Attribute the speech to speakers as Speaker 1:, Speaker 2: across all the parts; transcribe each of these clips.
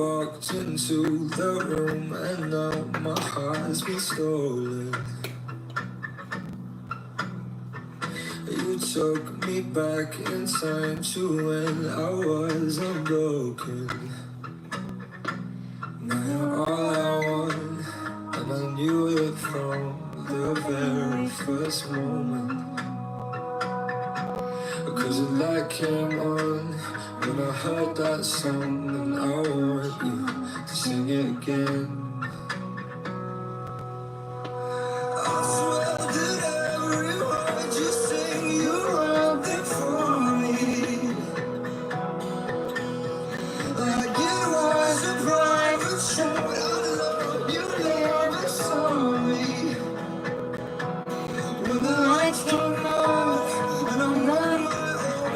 Speaker 1: walked into the room and now my heart's been stolen. You took me back in time to when I was unbroken. Now you're all I want, and I knew it from the very first moment. 'Cause the light came on when I heard that song, and I want you to sing it again. I swear that every word you sing, you wrote it for me. Like it was a private show. I love you never saw me. When the lights came on and I'm on my own,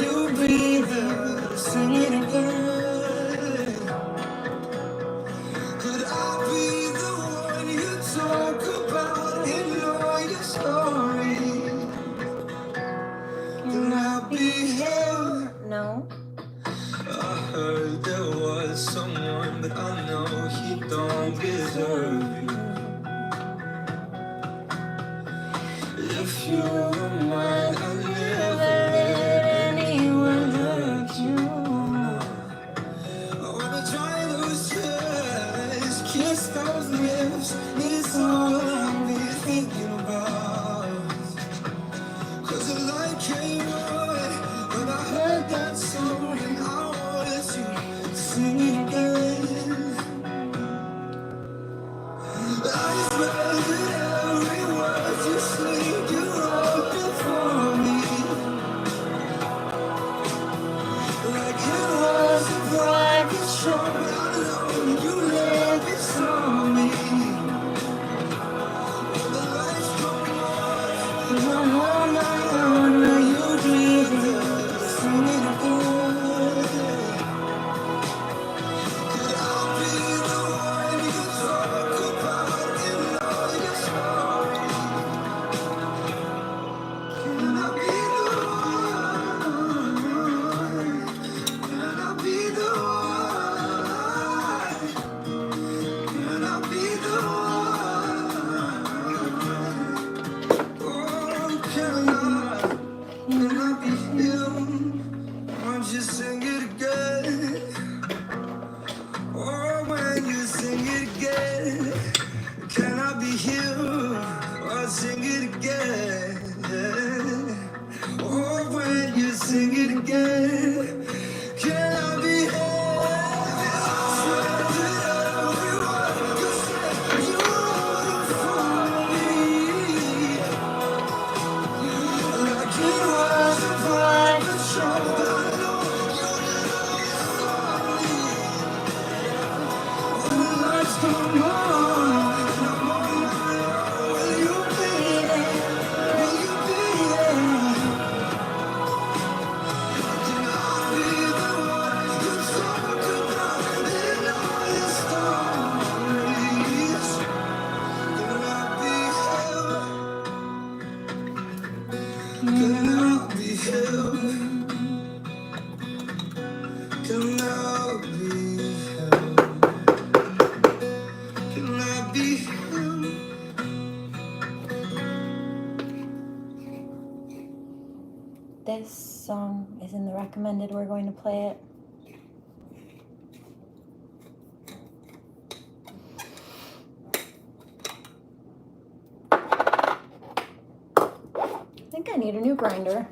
Speaker 1: you breathe it, sing it again. Could I be the one you talk about in all your stories? Can I be him?
Speaker 2: No.
Speaker 1: I heard there was someone, but I know he don't deserve you. If you were mine, I'd never let anyone hurt you. I wanna dry those tears, kiss those lips. It's all I'll be thinking about. 'Cause the light came on when I heard that song, and I wanted you to sing it again. I swear that every word you sing, you wrote it for me. Like it was a private show, but I know you never saw me. When the lights come on, and I'm on my own, will you breathe it, sing it again? Could I be the one you talk about in all your stories? Can I be the one? Can I be the one? Can I be the one? Oh, can I be him? Won't you sing it again? Oh, when you sing it again, can I be him? Oh, sing it again. Oh, when you sing it again, can I be him? I swear that every word you say, you wrote it for me. Like it was a private show, but I know you never saw me. When the lights come on, and I'm on my own, will you be there? Will you be there? Can I be the one you talk about in all your stories? Can I be him? Can I be him? Can I be him? Can I be him?
Speaker 2: This song is in the recommended. We're going to play it. I think I need a new grinder.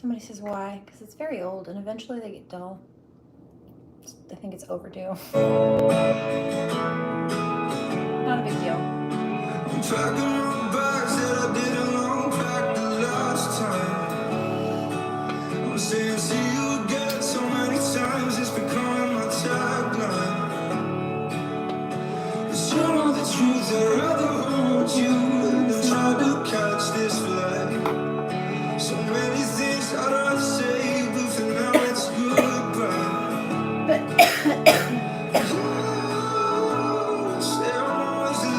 Speaker 2: Somebody says why? Because it's very old and eventually they get dull. I think it's overdue. Not a big deal.
Speaker 1: I'm packing my bags that I didn't unpack the last time. I'm saying see you again so many times, it's becoming my tagline. 'Cause you know the truth, I'd rather hold you than try to catch this flight. So many things I'd rather say, but for now it's goodbye. Say I'm always a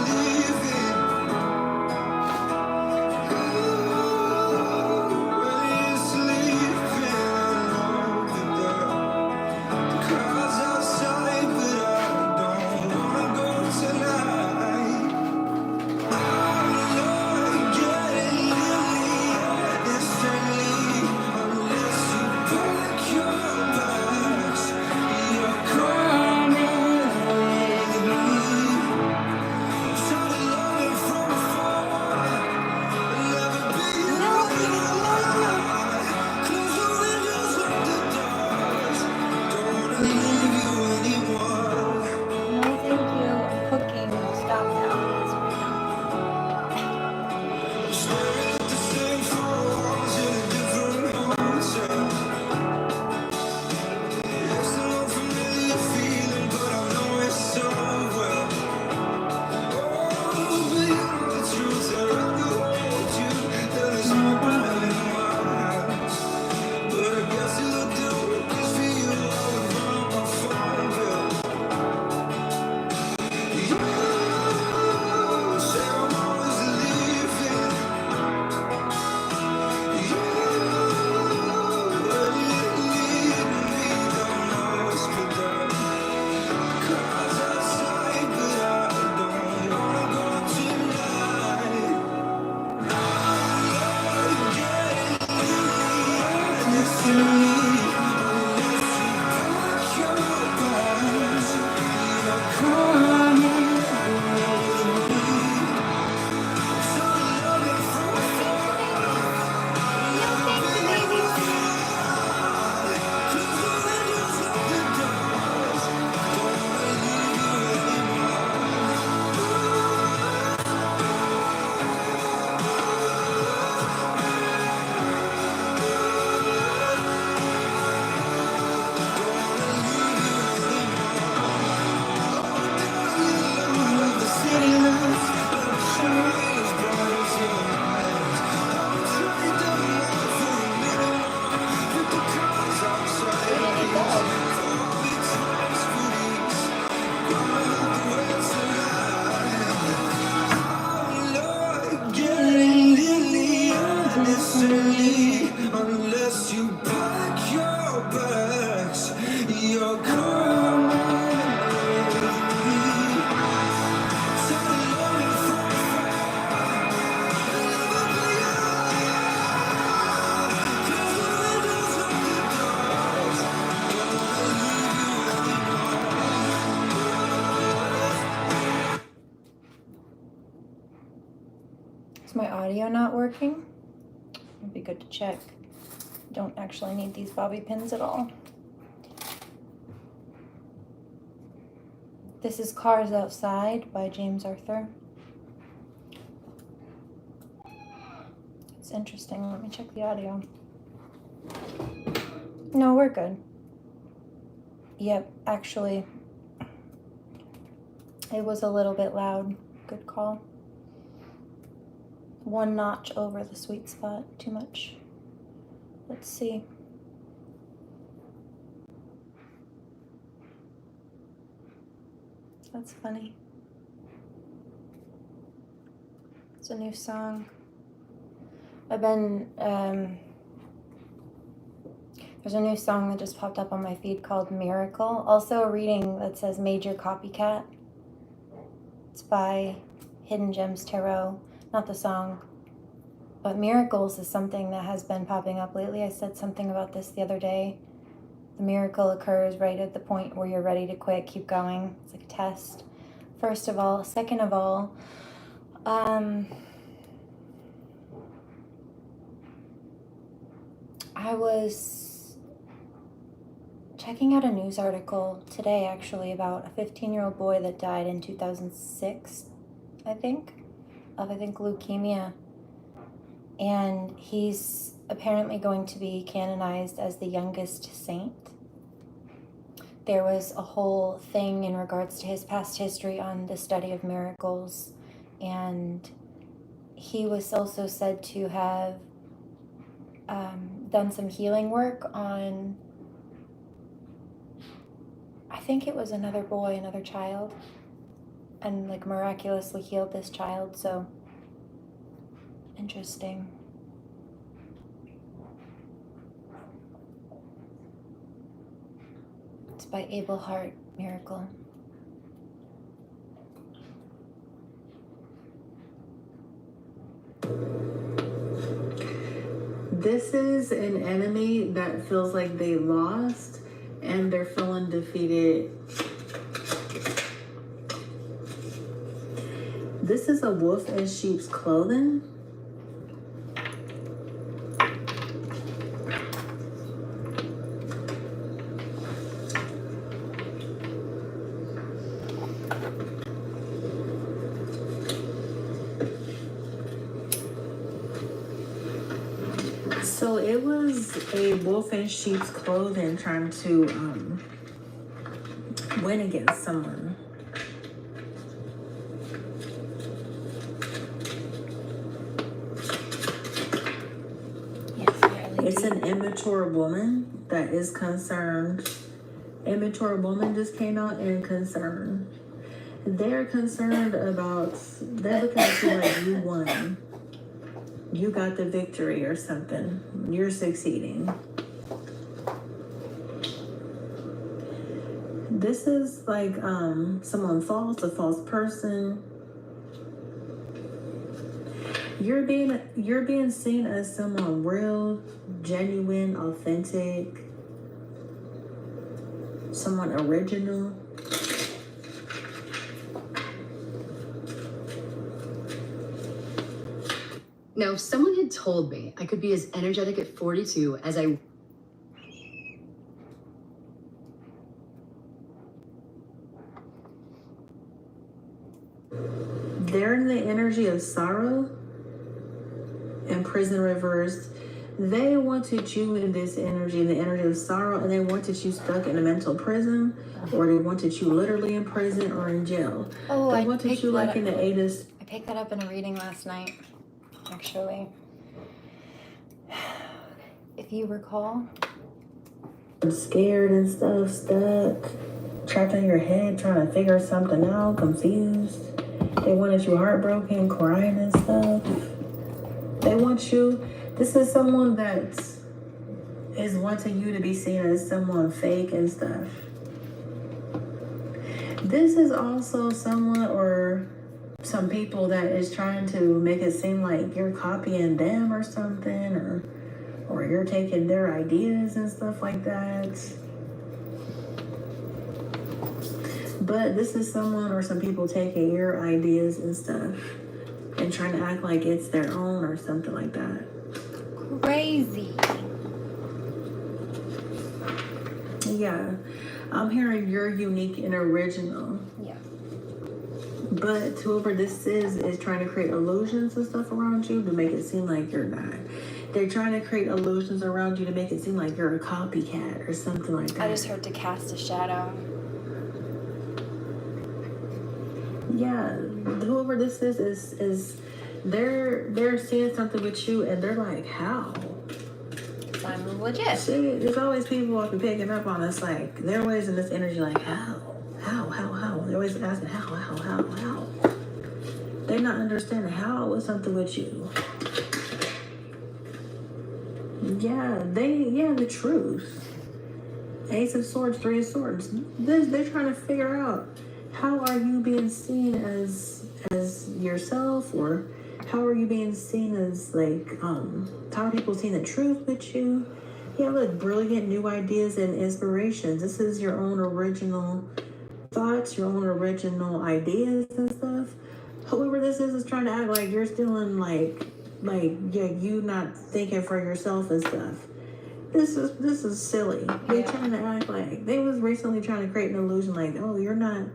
Speaker 1: Unless you pack your bags, you're coming.
Speaker 2: Is my audio not working? It'd be good to check. Don't actually need these bobby pins at all. This is Cars Outside by James Arthur. It's interesting. Let me check the audio. No, we're good. Yep, actually, it was a little bit loud. Good call. One notch over the sweet spot. Too much. Let's see. That's funny. It's a new song. I've been, there's a new song that just popped up on my feed called Miracle. Also a reading that says Major Copycat. It's by Hidden Gems Tarot. Not the song, but miracles is something that has been popping up lately. I said something about this the other day. The miracle occurs right at the point where you're ready to quit. Keep going. It's like a test. First of all. Second of all, I was checking out a news article today, actually, about a 15-year-old boy that died in 2006, I think, of leukemia. And he's apparently going to be canonized as the youngest saint. There was a whole thing in regards to his past history on the study of miracles, and he was also said to have done some healing work on, I think it was another boy, another child, and like miraculously healed this child. So interesting. It's by Abel Hart, Miracle.
Speaker 3: This is an enemy that feels like they lost and they're feeling defeated. This is a wolf in sheep's clothing. So it was a wolf in sheep's clothing trying to win against someone. It's an immature woman that is concerned. Immature woman just came out and concerned. They're concerned about, they're looking at you like you won. You got the victory or something. You're succeeding. This is like someone false, a false person. You're being seen as someone real, genuine, authentic, someone original.
Speaker 4: Now, if someone had told me I could be as energetic at 42 as I...
Speaker 3: They're in the energy of sorrow and prison reversed. They wanted you in this energy, the energy of sorrow, and they wanted you stuck in a mental prison, or they wanted you literally in prison or in jail.
Speaker 2: Oh,
Speaker 3: they
Speaker 2: I
Speaker 3: wanted
Speaker 2: picked
Speaker 3: you
Speaker 2: that
Speaker 3: like
Speaker 2: up.
Speaker 3: in the Amethyst.
Speaker 2: I picked that up in a reading last night, actually. If you recall.
Speaker 3: Scared and stuff, stuck, trapped in your head, trying to figure something out, confused. They wanted you heartbroken, crying and stuff. They want you. This is someone that is wanting you to be seen as someone fake and stuff. This is also someone or some people that is trying to make it seem like you're copying them or something, or you're taking their ideas and stuff like that. But this is someone or some people taking your ideas and stuff and trying to act like it's their own or something like that.
Speaker 2: Crazy.
Speaker 3: Yeah, I'm hearing you're unique and original.
Speaker 2: Yeah.
Speaker 3: But whoever this is trying to create illusions and stuff around you to make it seem like you're not. They're trying to create illusions around you to make it seem like you're a copycat or something like that.
Speaker 2: I just heard to cast a shadow.
Speaker 3: Yeah, whoever this is they're seeing something with you and they're like, how?
Speaker 2: I'm legit.
Speaker 3: See, there's always people who be picking up on us, like they're always in this energy like, how? They're always asking how? They're not understanding how was something with you. Yeah, the truth. Ace of Swords, Three of Swords. They're trying to figure out, how are you being seen as yourself, or how are you being seen as like how are people seeing the truth with you? Yeah, look, brilliant new ideas and inspirations. This is your own original thoughts, your own original ideas and stuff. Whoever this is trying to act like you're still in like yeah, you not thinking for yourself and stuff. This is silly. They're trying to act like they was recently trying to create an illusion like, oh, you're not,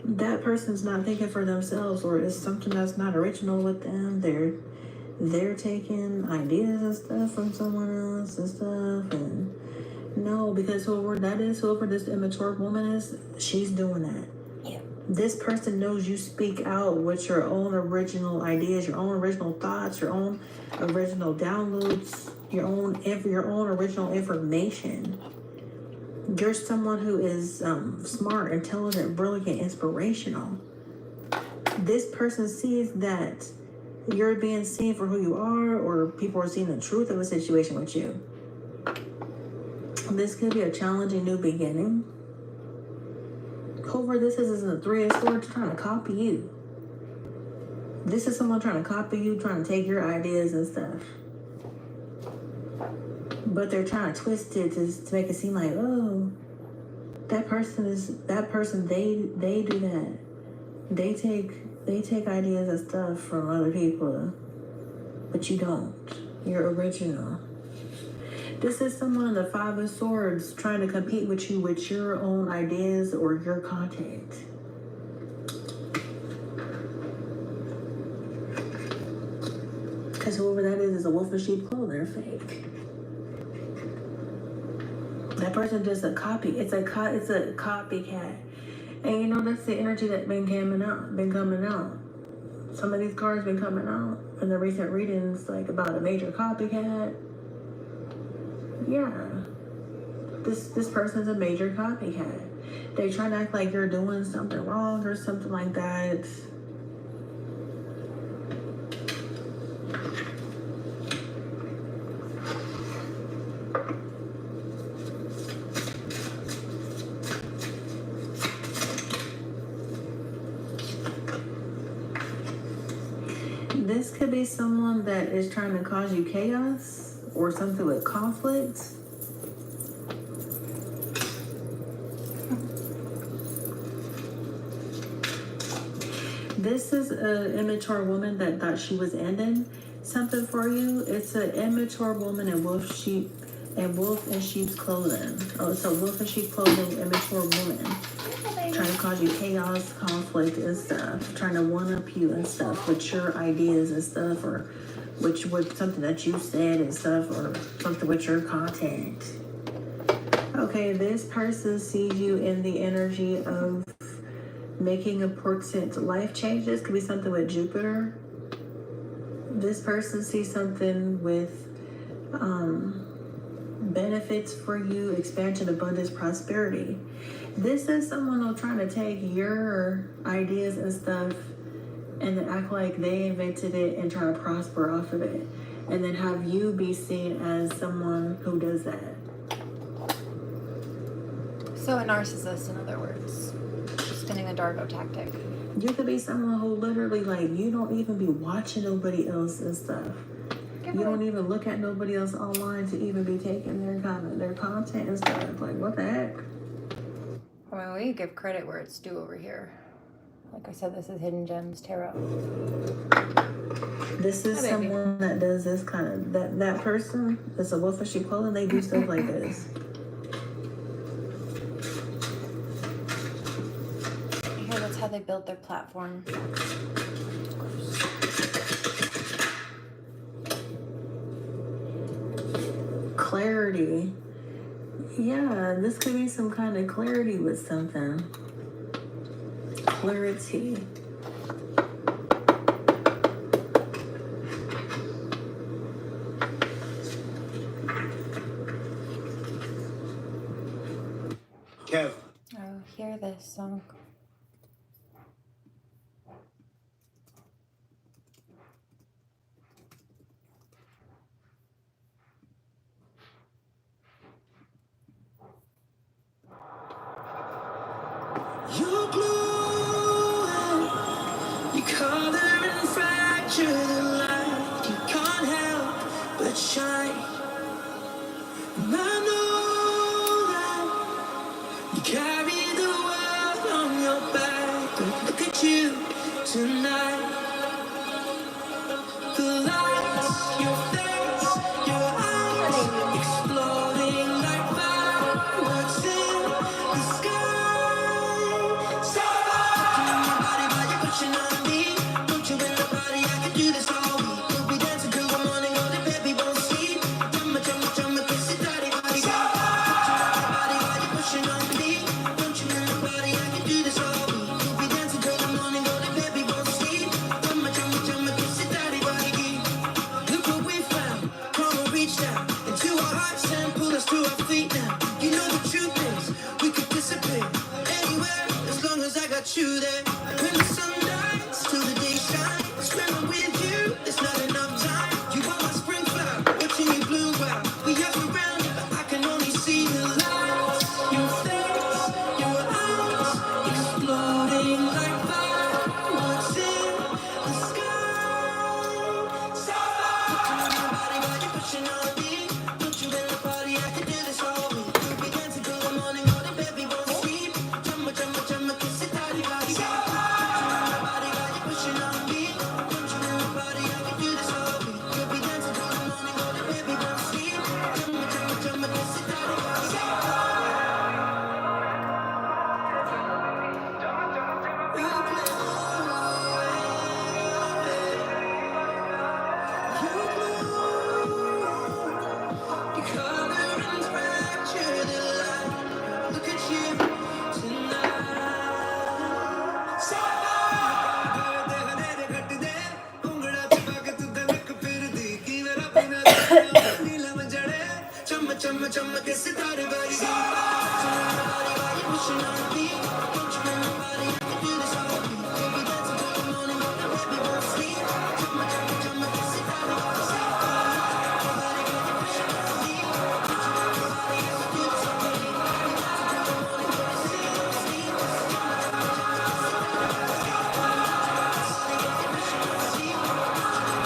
Speaker 3: that person's not thinking for themselves, or it's something that's not original with them. They're taking ideas and stuff from someone else and stuff, and no, because whoever this immature woman is, she's doing that.
Speaker 2: Yeah.
Speaker 3: This person knows you speak out with your own original ideas, your own original thoughts, your own original downloads, your own original information. You're someone who is smart, intelligent, brilliant, inspirational. This person sees that you're being seen for who you are, or people are seeing the truth of a situation with you. This could be a challenging new beginning. Whoever this is the Three of Swords trying to copy you. This is someone trying to copy you, trying to take your ideas and stuff. But they're trying to twist it to make it seem like, oh, that person, they do that. They take ideas and stuff from other people, but you don't. You're original. This is someone, the Five of Swords, trying to compete with you with your own ideas or your content. Because whoever that is a wolf in sheep clothing. They're fake. That person just a copy. It's a copycat. And you know, that's the energy that's been coming out. Some of these cards been coming out in the recent readings, like about a major copycat. Yeah. This person's a major copycat. They try to act like you're doing something wrong or something like that. This could be someone that is trying to cause you chaos or something with conflict. This is an immature woman that thought she was ending something for you. It's an immature woman in wolf in sheep's clothing. Oh, it's a wolf in sheep's clothing, immature woman. Trying to cause you chaos, conflict, and stuff. Trying to one-up you and stuff with your ideas and stuff, or with something that you said and stuff, or something with your content. Okay, this person sees you in the energy of making important life changes. Could be something with Jupiter. This person sees something with benefits for you, expansion, abundance, prosperity. This is someone who's trying to take your ideas and stuff and then act like they invented it and try to prosper off of it, and then have you be seen as someone who does that.
Speaker 2: So a narcissist, in other words, spinning the Dargo tactic.
Speaker 3: You could be someone who literally, like, you don't even be watching nobody else and stuff. You don't even look at nobody else online to even be taking their content and stuff. Like, what the heck?
Speaker 2: I mean, we give credit where it's due over here. Like I said, this is Hidden Gems Tarot.
Speaker 3: This is someone that does this kind of, that person that's a wolf in sheep clothing, they do stuff like this.
Speaker 2: Here, that's how they build their platform.
Speaker 3: Clarity. Yeah, this could be some kind of clarity with something. Clarity.
Speaker 1: Kev.
Speaker 2: Oh, hear this song.
Speaker 1: You're glowing, you color and fracture the light. You can't help but shine. And I know that you carry the world on your back. But look at you tonight. The lights, your face, your eyes, exploding like fireworks in the sky. So pushing on me, don't you in the body? I could do this all week. We'll be dancing till the morning, all the baby won't sleep. Drummer, kiss it, daddy, body. Body, why you pushing on me? Don't you in the body? I could do this all week. We'll be dancing till the morning, all the baby won't sleep. Drummer, kiss it, daddy, body. Look what we found. Come on, reach down into our hearts and pull us to our feet now. You know the truth is, we could disappear anywhere as long as I got you there. When the sun dies till the day shines, when I'm with you, there's not enough time. You are my spring flower, watching you bloom out. We are surrounded, but I can only see the lights. Your face, your eyes, exploding like fireworks in the sky. So body, why you pushing on me? Don't you in the body? I could do this all week. We'll be dancing till the morning, all the baby won't sleep. Drummer, kiss it, daddy, body. Body, why you pushing on me? Don't you in the body? I could do this all week. We'll be dancing till the morning, all the baby won't sleep. Drummer, kiss it, daddy, body. You color and fracture the light. Look at you tonight. Chumma ke sitare bari pushing on me. Don't you in the body? I can do this all week. We'll be dancing till the morning, all the baby won't sleep. Chumma ke sitare bari pushing on me. Don't you in the body? I can do this all week. We'll be dancing till the morning, all the baby won't sleep. Chumma ke sitare bari pushing on me.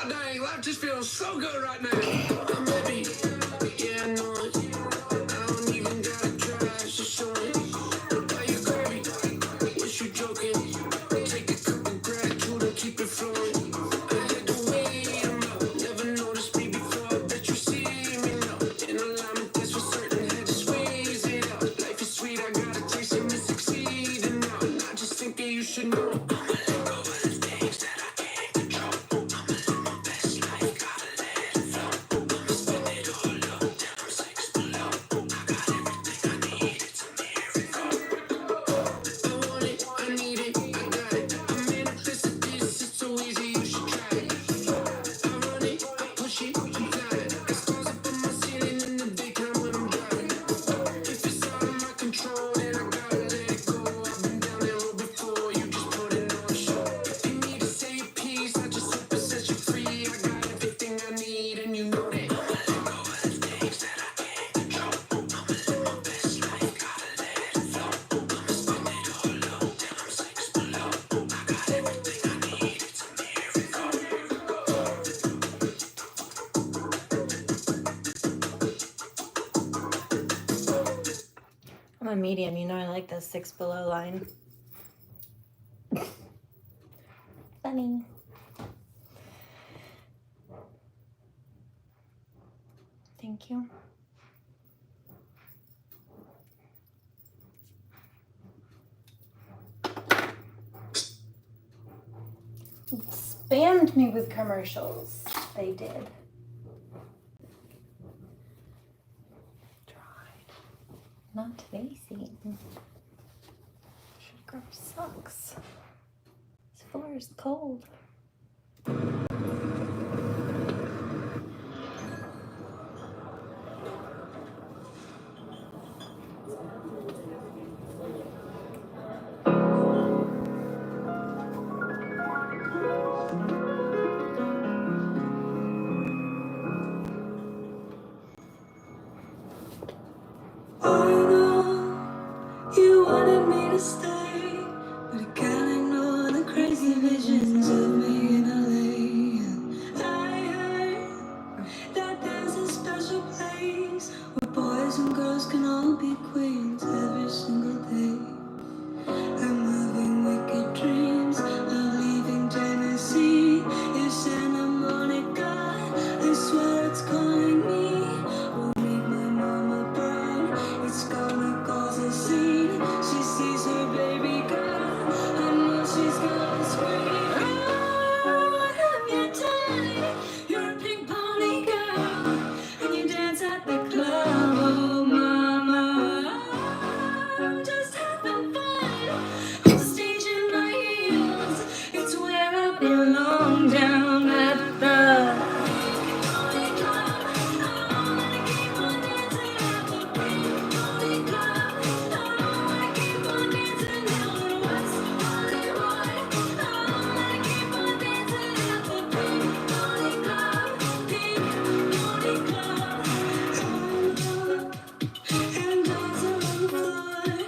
Speaker 1: God dang, life just feels so good right now. I'm happy. Yeah, I know it. I don't even gotta try. It's just showing. Why you crazy? What you joking? Take a cup of gratitude and keep it flowing. I had to wait a minute. Never noticed me before. I bet you see me now. In alignment, that's for certain. Had to squeeze it out. Life is sweet. I gotta taste it and succeed. And now, not just thinking you should know. I'ma let go of the things that I can't control. I'ma live my best life. Gotta let it flow. I'ma spend it all up till I'm six below. I got everything I need. It's a miracle. I want it, I need it, I got it. I manifested this, it's so easy, you should try it. I run it, I push it, I'm flying. Got stars up on my ceiling in the daytime when I'm driving. If it's out of my control, then I gotta let it go. I've been down that road before, you just put it on show. If you need to say a piece, I just hope it sets you free. I got everything I need, and you know that. I'ma let go of the things that I can't control. I'ma live my best life, gotta let it flow. I'ma spend it all up till I'm six below. I got everything I need, it's a miracle.
Speaker 2: I'm a medium, you know I like the 6 below line. Funny. Thank you. Spammed me with commercials. They did. Tried. Not today, see. Sugar sucks. This floor is cold.
Speaker 1: I know you wanted me to stay, but I can't ignore the crazy visions of me in LA. I heard that there's a special place where boys and girls can all be queens every single day. I'm having wicked dreams of leaving Tennessee. If Santa Monica, I swear it's calling me. Won't make my mama proud. It's gonna cause a scene. She sees her baby girl. I know she's gonna scream. Oh, what have you done? You're a pink pony girl, and you dance at the club. Oh, mama, I'm just having fun. On stage in my heels, it's where I belong down at the Pony Club. I'm gonna keep on dancing at the Pony Club. I'm gonna keep on dancing down in West Hollywood. I'm gonna keep on dancing at the Pony Club. Pony Club. And dolls are on the floor.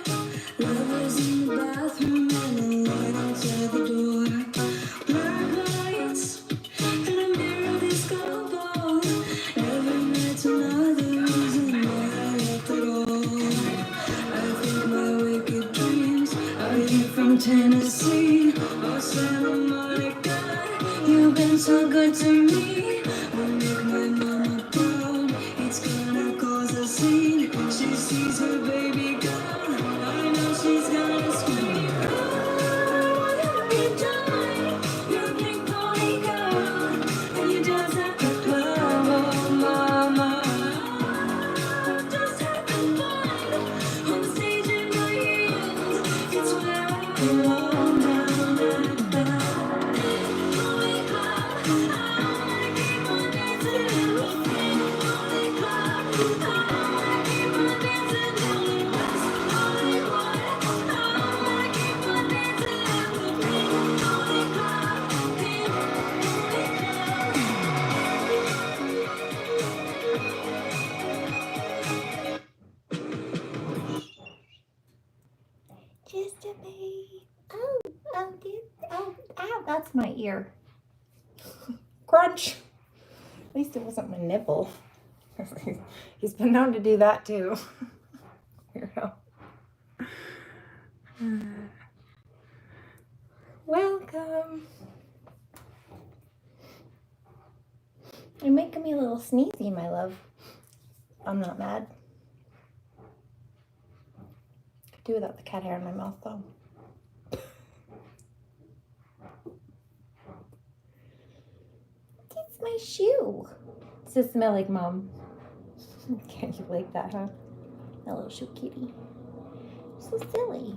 Speaker 1: Lovers in the bathroom and a light outside the door. Black lights and a mirror disco ball. Every night's another reason why I left it all. I think my wicked dreams are here from Tennessee or Santa Monica. You've been so good to me. I'll make my mama proud. It's gonna cause a scene. She sees her baby girl. I know she's gonna scream. Oh, what have you done? You're a pink pony girl, and you dance at the club. Oh, mama, I'm just having fun. On stage in my heels, it's where I belong down at the Pony Club. I'm gonna keep on dancing in the Pony Club. I'm gonna keep on dancing down in West Hollywood. I'm gonna keep on dancing at the Pony Club. Pony
Speaker 2: Just a babe. Oh, dear. Oh, ow, that's my ear. Crunch. At least it wasn't my nipple. He's been known to do that too. Weirdo. Welcome. You're making me a little sneezy, my love. I'm not mad. Could do without the cat hair in my mouth, though. It's my shoe. Does it smell like Mom? Can't you like that, huh? A little shoe kitty. So silly.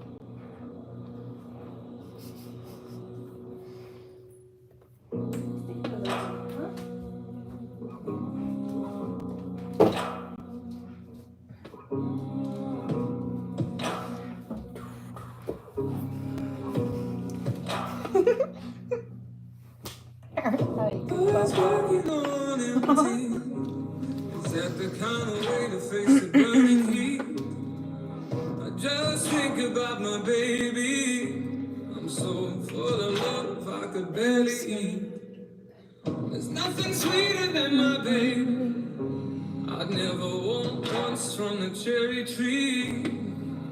Speaker 1: What's working on empty? Is that the kind of way to face the burning heat? I just think about my baby. I'm so full of love I could barely eat. There's nothing sweeter than my baby. I'd never want once from the cherry tree.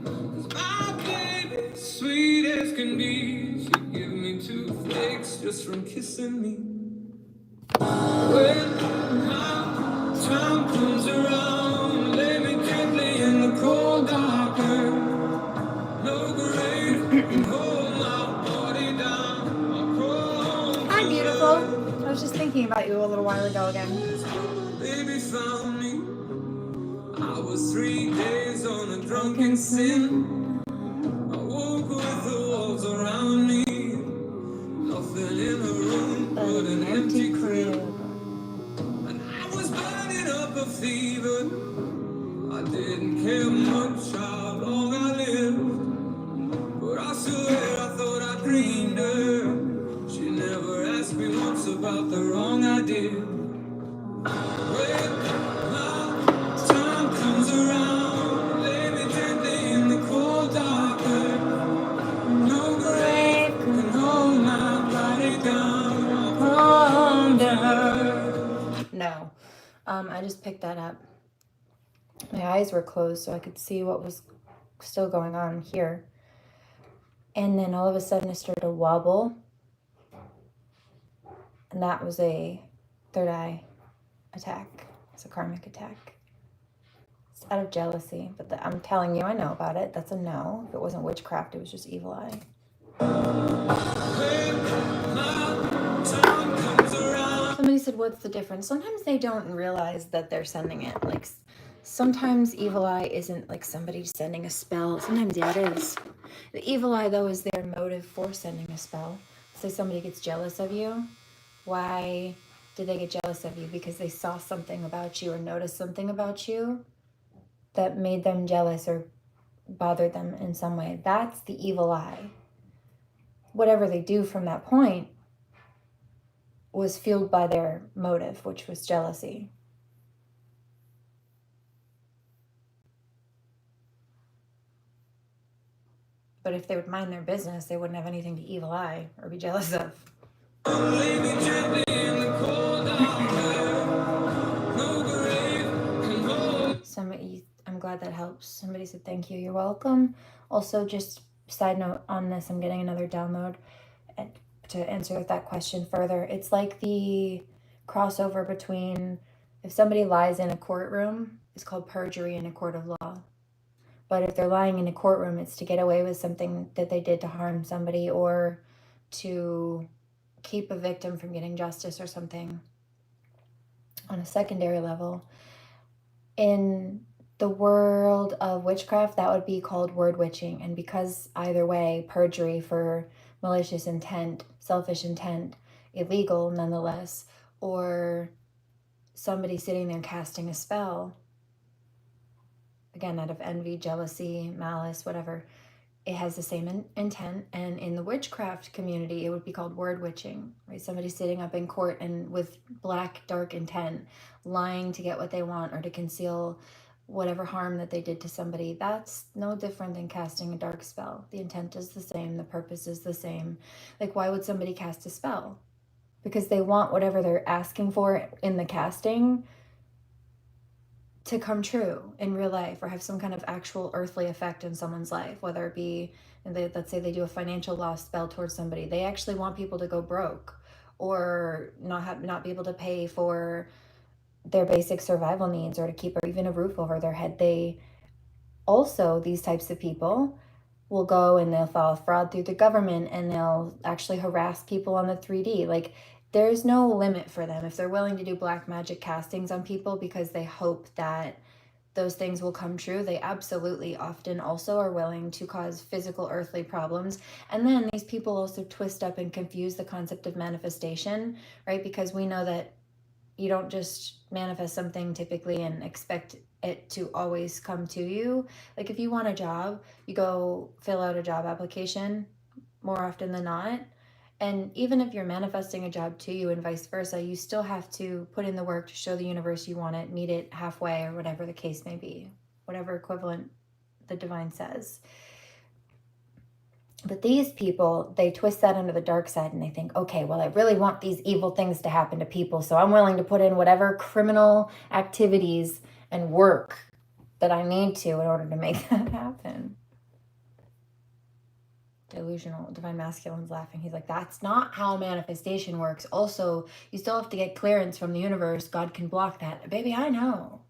Speaker 1: 'Cause my baby, sweet as can be, she'd give me toothaches just from kissing me. When my time comes around, lay me gently in the cold dark earth. No grave can hold my body down. I'll crawl on.
Speaker 2: Hi, beautiful. I was just thinking about you a little while ago again.
Speaker 1: Baby found me. I was 3 days on a drunken sin. I woke with the walls around me. Nothing in the room but an empty crib. And I was burning up a fever. I didn't care much how long I lived. But I swear I thought I dreamed her. She never asked me once about the wrong I did. When my time comes around, lay me gently in the cold dark earth. No grave can hold my body down. Under her.
Speaker 2: No. I just picked that up. My eyes were closed so I could see what was still going on here. And then all of a sudden it started to wobble. And that was a third eye attack. It's a karmic attack. It's out of jealousy. But I'm telling you, I know about it. That's a no. If it wasn't witchcraft, it was just evil eye. Somebody said, what's the difference? Sometimes they don't realize that they're sending it. Like, sometimes evil eye isn't like somebody sending a spell. Sometimes, yeah, it is. The evil eye, though, is their motive for sending a spell. Say somebody gets jealous of you. Why did they get jealous of you? Because they saw something about you or noticed something about you that made them jealous or bothered them in some way. That's the evil eye. Whatever they do from that point was fueled by their motive, which was jealousy. But if they would mind their business, they wouldn't have anything to evil eye or be jealous of. Somebody, I'm glad that helps. Somebody said thank you. You're welcome. Also, just side note on this, I'm getting another download to answer that question further. It's like the crossover between if somebody lies in a courtroom, it's called perjury in a court of law. But if they're lying in a courtroom, it's to get away with something that they did to harm somebody or to keep a victim from getting justice or something on a secondary level. In the world of witchcraft, that would be called word witching. And because either way, perjury for malicious intent, selfish intent, illegal nonetheless, or somebody sitting there casting a spell, again, out of envy, jealousy, malice, whatever, it has the same intent. And in the witchcraft community, it would be called word witching, right? Somebody sitting up in court and with black, dark intent, lying to get what they want or to conceal whatever harm that they did to somebody. That's no different than casting a dark spell. The intent is the same. The purpose is the same. Like, why would somebody cast a spell? because they want whatever they're asking for in the casting to come true in real life or have some kind of actual earthly effect in someone's life, whether it be, let's say they do a financial loss spell towards somebody. They actually want people to go broke or not be able to pay for their basic survival needs or to keep even a roof over their head. They also, these types of people will go and they'll file fraud through the government and they'll actually harass people on the 3D. Like, there's no limit for them if they're willing to do black magic castings on people because they hope that those things will come true. They absolutely often also are willing to cause physical earthly problems. And then these people also twist up and confuse the concept of manifestation, right? Because we know that you don't just manifest something typically and expect it to always come to you. Like, if you want a job, you go fill out a job application more often than not. And even if you're manifesting a job to you and vice versa, you still have to put in the work to show the universe you want it, meet it halfway, or whatever the case may be, whatever equivalent the divine says. But these people, they twist that into the dark side and they think, okay, well, I really want these evil things to happen to people, so I'm willing to put in whatever criminal activities and work that I need to in order to make that happen. Delusional. Divine Masculine's laughing. He's like, that's not how manifestation works. Also, you still have to get clearance from the universe. God can block that. Baby, I know.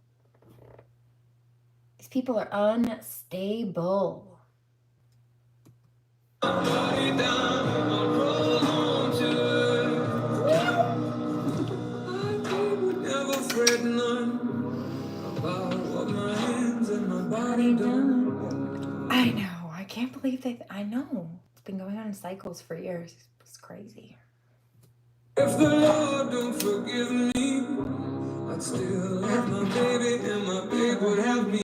Speaker 2: These people are unstable. I know. I can't believe I know. It's been going on in cycles for years. It's crazy.
Speaker 1: If the Lord don't forgive me, I'd still have my baby and my baby would have me.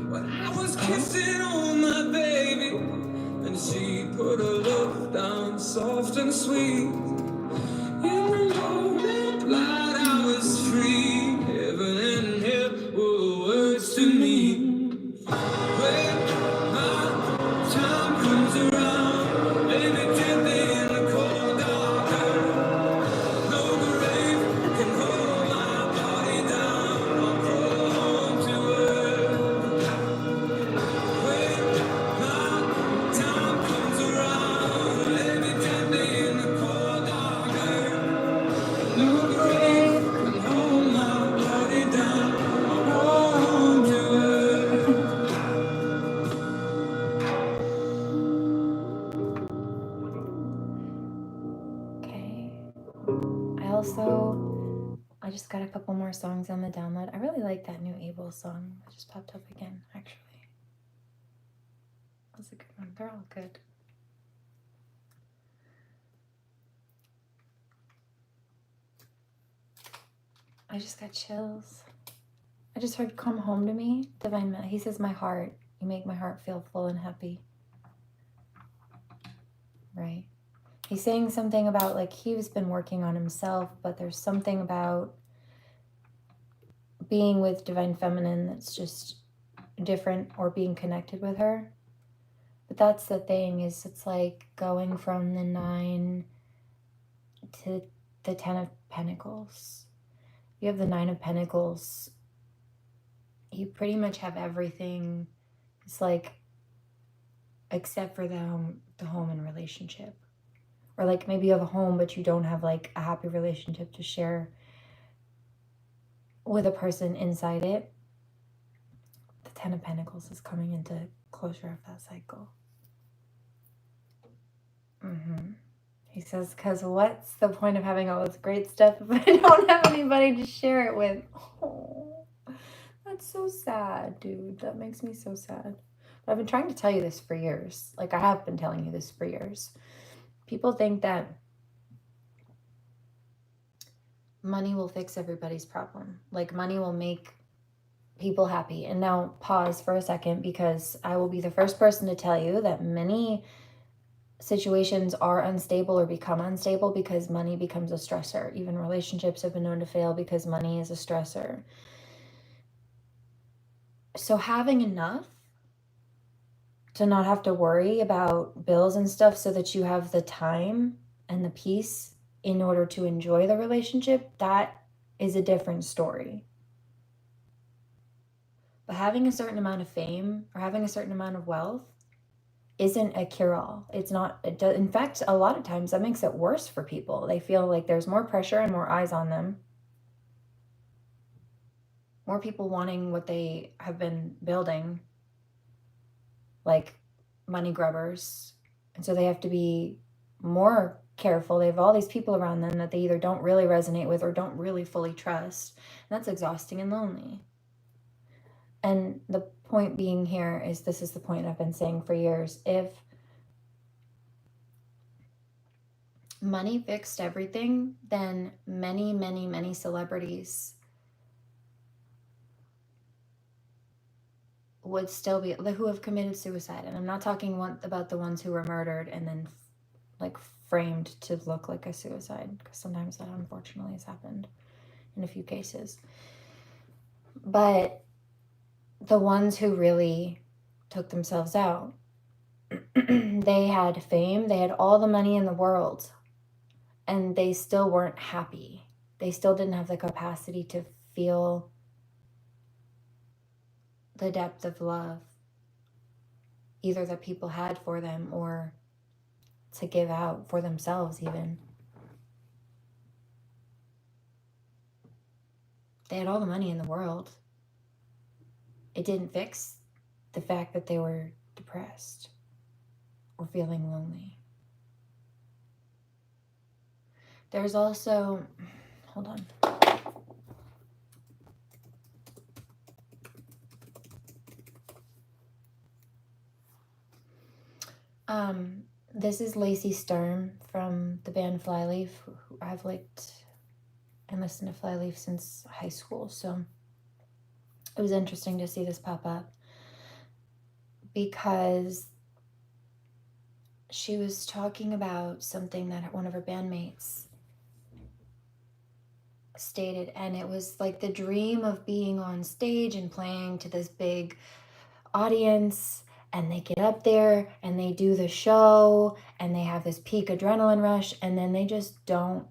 Speaker 1: When I was kissing on my baby and she put her love down soft and sweet. In the moment light I was free. Heaven and hell were words to me. When my time comes around, baby, take me in the cold dark earth. No grave can hold my body down. I'll crawl home to earth. When my time comes around, baby, take me in the cold dark earth. No grave can hold my body down. I'll crawl home to earth.
Speaker 2: Okay. I just got a couple more songs on the download. I really like that new Abel song. It just popped up again, actually. That's a good one. They're all good. I just got chills. I just heard "Come Home to Me." Divine He says, my heart. You make my heart feel full and happy. Right. He's saying something about, like, he's been working on himself, but there's something about being with Divine Feminine that's just different, or being connected with her. But that's the thing, is it's like going from the 9 to the 10 of Pentacles. You have the 9 of Pentacles. You pretty much have everything. It's like, except for the home and relationship. Or like maybe you have a home, but you don't have like a happy relationship to share with a person inside it. The 10 of Pentacles is coming into closure of that cycle. He says, because what's the point of having all this great stuff if I don't have anybody to share it with? Oh, that's so sad, dude. That makes me so sad. But I've been trying to tell you this for years. Like, I have been telling you this for years. People think that money will fix everybody's problem. Like, money will make people happy. And now pause for a second, because I will be the first person to tell you that many situations are unstable or become unstable because money becomes a stressor. Even relationships have been known to fail because money is a stressor. So having enough to not have to worry about bills and stuff, so that you have the time and the peace in order to enjoy the relationship, that is a different story. But having a certain amount of fame or having a certain amount of wealth isn't a cure-all. It's not. In fact, a lot of times that makes it worse for people. They feel like there's more pressure and more eyes on them. More people wanting what they have been building, like money grubbers. And so they have to be more careful. They have all these people around them that they either don't really resonate with or don't really fully trust. And that's exhausting and lonely. And the point being here is, this is the point I've been saying for years. If money fixed everything, then many, many, many celebrities would still be, who have committed suicide. And I'm not talking about the ones who were murdered and then like framed to look like a suicide, because sometimes that unfortunately has happened in a few cases. But the ones who really took themselves out, they had fame, they had all the money in the world, and they still weren't happy. They still didn't have the capacity to feel the depth of love, either that people had for them or to give out for themselves even. They had all the money in the world. It didn't fix the fact that they were depressed or feeling lonely. There's also, hold on. This is Lacey Sturm from the band Flyleaf. I've liked and listened to Flyleaf since high school, so it was interesting to see this pop up because she was talking about something that one of her bandmates stated, and it was like the dream of being on stage and playing to this big audience, and they get up there and they do the show and they have this peak adrenaline rush, and then they just don't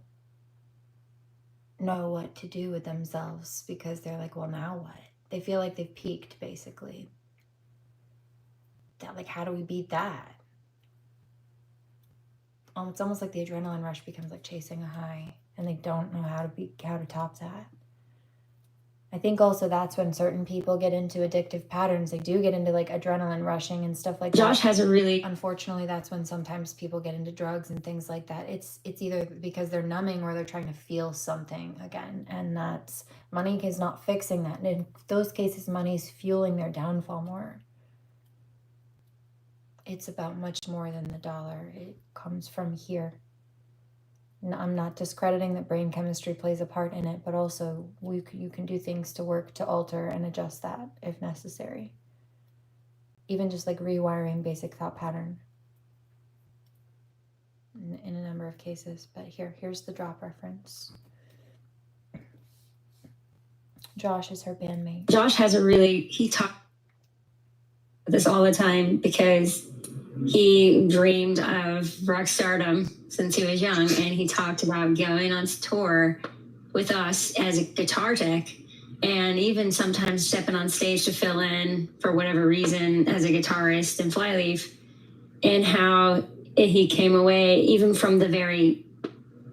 Speaker 2: know what to do with themselves because they're like, well, now what? They feel like they've peaked, basically. That, like, how do we beat that? It's almost like the adrenaline rush becomes like chasing a high, and they don't know how to top that. I think also that's when certain people get into addictive patterns. They do get into like adrenaline rushing and stuff like that.
Speaker 4: Josh has a really...
Speaker 2: Unfortunately, that's when sometimes people get into drugs and things like that. It's either because they're numbing or they're trying to feel something again. And that's, money is not fixing that. And in those cases, money's fueling their downfall more. It's about much more than the dollar. It comes from here. I'm not discrediting that brain chemistry plays a part in it, but also you can do things to work to alter and adjust that if necessary. Even just like rewiring basic thought pattern in a number of cases. But here's the drop reference. Josh is her bandmate.
Speaker 4: Josh has he talks about this all the time because he dreamed of rock stardom since he was young, and he talked about going on tour with us as a guitar tech, and even sometimes stepping on stage to fill in for whatever reason as a guitarist in Flyleaf, and how he came away even from the very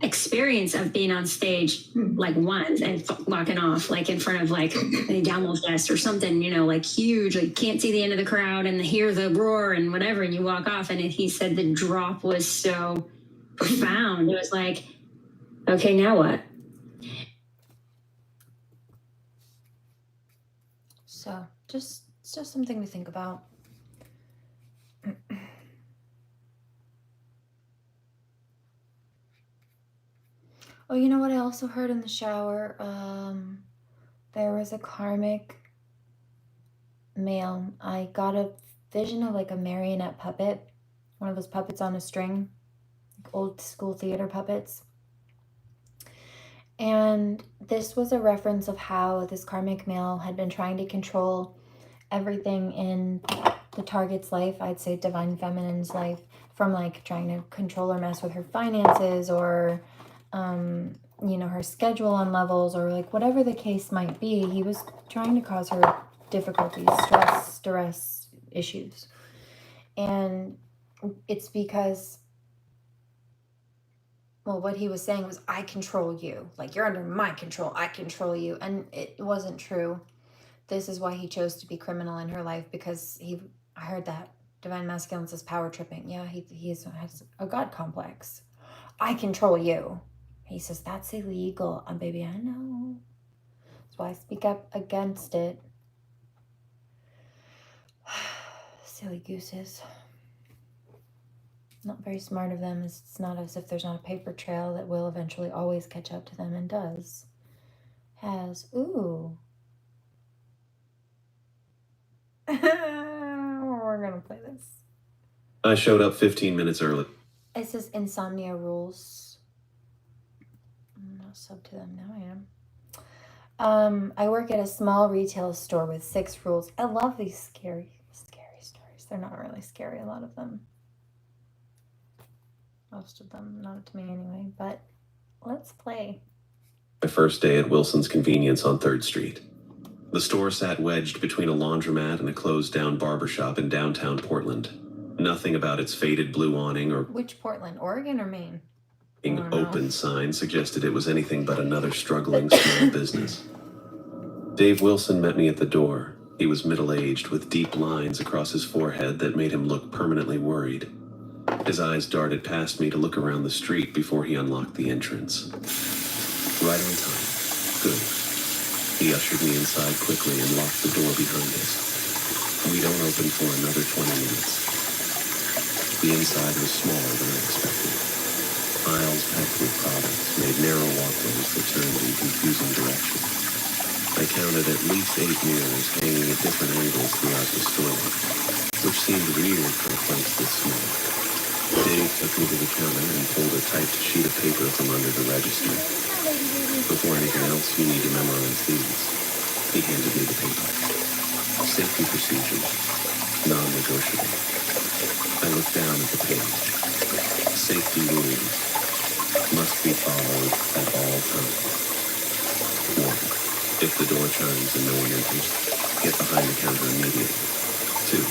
Speaker 4: experience of being on stage like once and walking off like in front of like a Download Fest or something, you know, like huge, like can't see the end of the crowd and hear the roar and whatever, and you walk off, and he said the drop was so profound. It was like, okay, now what?
Speaker 2: So it's just something to think about. Oh, you know what I also heard in the shower? There was a karmic male. I got a vision of like a marionette puppet, one of those puppets on a string, like old school theater puppets. And this was a reference of how this karmic male had been trying to control everything in the target's life, I'd say Divine Feminine's life, from like trying to control or mess with her finances or her schedule on levels, or like whatever the case might be. He was trying to cause her difficulties, stress, duress, issues. And it's because, well, what he was saying was, I control you. Like, you're under my control. I control you. And it wasn't true. This is why he chose to be criminal in her life, because I heard that divine masculine says power tripping. Yeah, he has a God complex. I control you. He says, that's illegal. Baby, I know. That's why I speak up against it. Silly gooses. Not very smart of them. It's not as if there's not a paper trail that will eventually always catch up to them, and does. Has. Ooh. We're gonna play this.
Speaker 5: I showed up 15 minutes early.
Speaker 2: It says insomnia rules. I'm not sub to them. Now I am. I work at a small retail store with 6 rules. I love these scary stories. They're not really scary, a lot of them. Most of them, not to me anyway, but let's play.
Speaker 5: My first day at Wilson's Convenience on 3rd Street. The store sat wedged between a laundromat and a closed-down barbershop in downtown Portland. Nothing about its faded blue awning or...
Speaker 2: Which Portland? Oregon or Maine?
Speaker 5: ...open sign suggested it was anything but another struggling small business. Dave Wilson met me at the door. He was middle-aged, with deep lines across his forehead that made him look permanently worried. His eyes darted past me to look around the street before he unlocked the entrance. Right on time. Good. He ushered me inside quickly and locked the door behind us. We don't open for another 20 minutes. The inside was smaller than I expected. Aisles packed with products made narrow walkways that turned in confusing directions. I counted at least 8 mirrors hanging at different angles throughout the store, which seemed weird for a place this small. Dave took me to the counter and pulled a typed sheet of paper from under the register. Before anything else, you need to memorize these. He handed me the paper. Safety procedures. Non-negotiable. I looked down at the page. Safety rules. Must be followed at all times. 1. If the door chimes and no one enters, get behind the counter immediately. 2.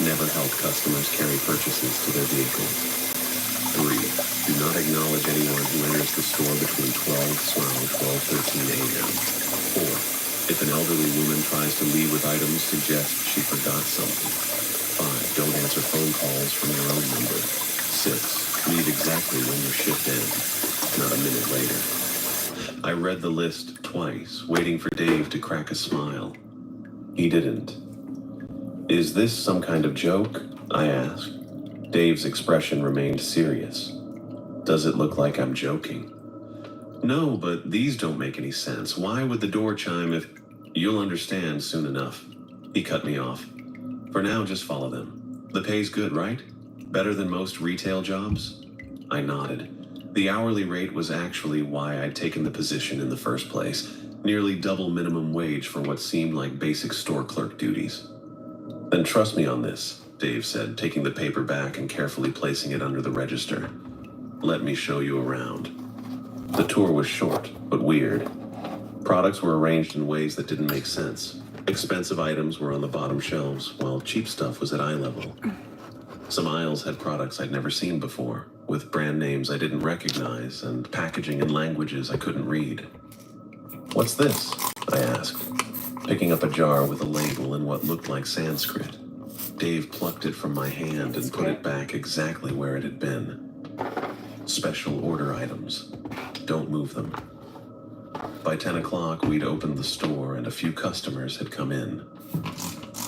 Speaker 5: Never help customers carry purchases to their vehicles. 3. Do not acknowledge anyone who enters the store between 12:13 a.m. 4. If an elderly woman tries to leave with items, suggest she forgot something. 5. Don't answer phone calls from your own number. 6. Leave exactly when your shift ends, not a minute later. I read the list twice, waiting for Dave to crack a smile. He didn't. Is this some kind of joke? I asked. Dave's expression remained serious. Does it look like I'm joking? No, but these don't make any sense. Why would the door chime if... You'll understand soon enough. He cut me off. For now, just follow them. The pay's good, right? Better than most retail jobs? I nodded. The hourly rate was actually why I'd taken the position in the first place. Nearly double minimum wage for what seemed like basic store clerk duties. Then trust me on this, Dave said, taking the paper back and carefully placing it under the register. Let me show you around. The tour was short, but weird. Products were arranged in ways that didn't make sense. Expensive items were on the bottom shelves, while cheap stuff was at eye level. Some aisles had products I'd never seen before, with brand names I didn't recognize and packaging in languages I couldn't read. What's this? I asked, picking up a jar with a label in what looked like Sanskrit. Dave plucked it from my hand and put it back exactly where it had been. Special order items. Don't move them. By 10 o'clock, we'd opened the store and a few customers had come in.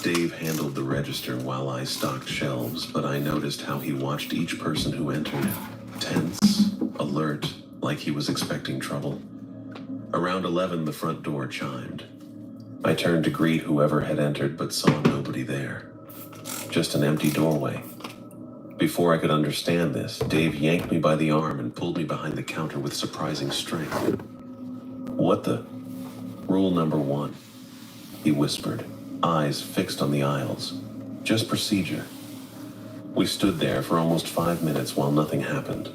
Speaker 5: Dave handled the register while I stocked shelves, but I noticed how he watched each person who entered. Tense, alert, like he was expecting trouble. Around 11, the front door chimed. I turned to greet whoever had entered, but saw nobody there. Just an empty doorway. Before I could understand this, Dave yanked me by the arm and pulled me behind the counter with surprising strength. What the? Rule number 1, he whispered, eyes fixed on the aisles. Just procedure. We stood there for almost 5 minutes while nothing happened.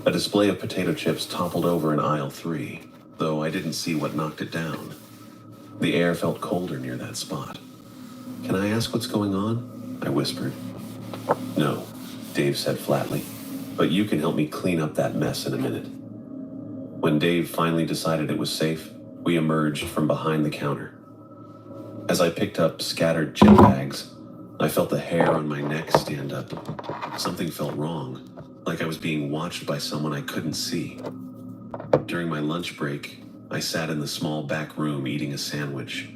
Speaker 5: A display of potato chips toppled over in aisle 3, though I didn't see what knocked it down. The air felt colder near that spot. "Can I ask what's going on?" I whispered. "No," Dave said flatly, "but you can help me clean up that mess in a minute." When Dave finally decided it was safe, we emerged from behind the counter. As I picked up scattered chip bags, I felt the hair on my neck stand up. Something felt wrong, like I was being watched by someone I couldn't see. During my lunch break, I sat in the small back room eating a sandwich.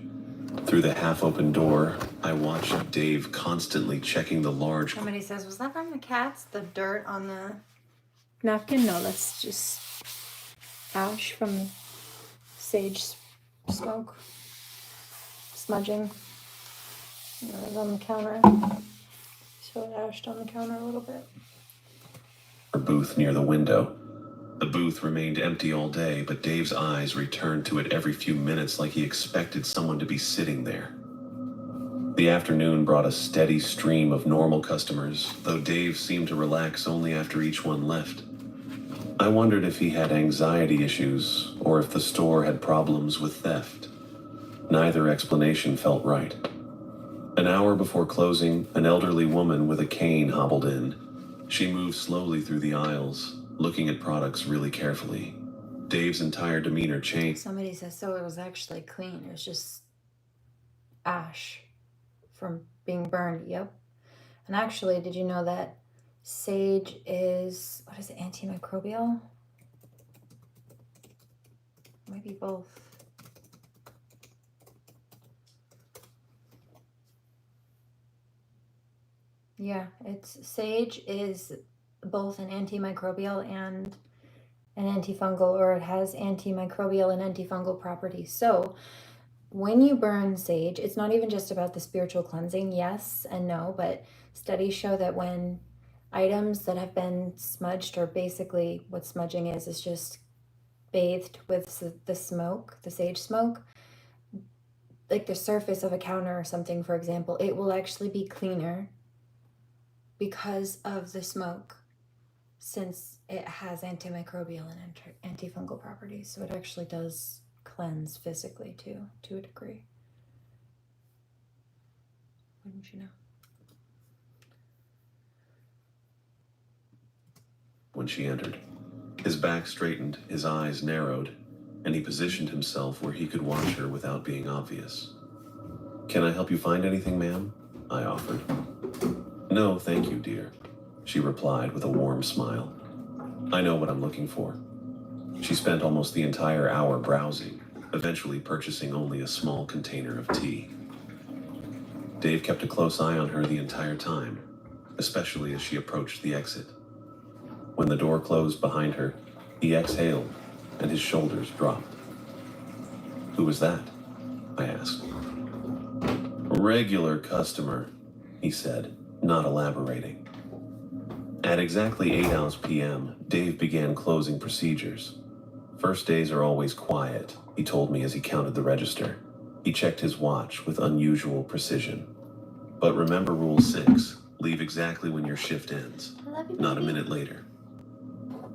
Speaker 5: Through the half-open door, I watched Dave constantly checking the large...
Speaker 2: Somebody says, was that from the cats? The dirt on the napkin? No, that's just ash from sage smoke. Smudging. And it was on the counter. So it ashed on the counter a little bit.
Speaker 5: Booth near the window. The booth remained empty all day, but Dave's eyes returned to it every few minutes like he expected someone to be sitting there. The afternoon brought a steady stream of normal customers, though Dave seemed to relax only after each one left. I wondered if he had anxiety issues or if the store had problems with theft. Neither explanation felt right. An hour before closing, an elderly woman with a cane hobbled in. She moved slowly through the aisles, looking at products really carefully. Dave's entire demeanor changed.
Speaker 2: Somebody says, so it was actually clean. It was just ash from being burned. Yep. And actually, did you know that sage is, what is it, antimicrobial? Maybe both. Yeah, sage is both an antimicrobial and an antifungal, or it has antimicrobial and antifungal properties. So when you burn sage, it's not even just about the spiritual cleansing, yes and no, but studies show that when items that have been smudged, or basically what smudging is just bathed with the smoke, the sage smoke, like the surface of a counter or something, for example, it will actually be cleaner because of the smoke, since it has antimicrobial and antifungal properties. So it actually does cleanse physically too, to a degree. Wouldn't you know?
Speaker 5: When she entered, his back straightened, his eyes narrowed, and he positioned himself where he could watch her without being obvious. "Can I help you find anything, ma'am?" I offered. "No, thank you, dear," she replied with a warm smile. "I know what I'm looking for." She spent almost the entire hour browsing, eventually purchasing only a small container of tea. Dave kept a close eye on her the entire time, especially as she approached the exit. When the door closed behind her, he exhaled and his shoulders dropped. "Who was that?" I asked. "A regular customer," he said, not elaborating. At exactly 8 p.m., Dave began closing procedures. "First days are always quiet," he told me as he counted the register. He checked his watch with unusual precision. "But remember Rule 6, leave exactly when your shift ends, not a minute later."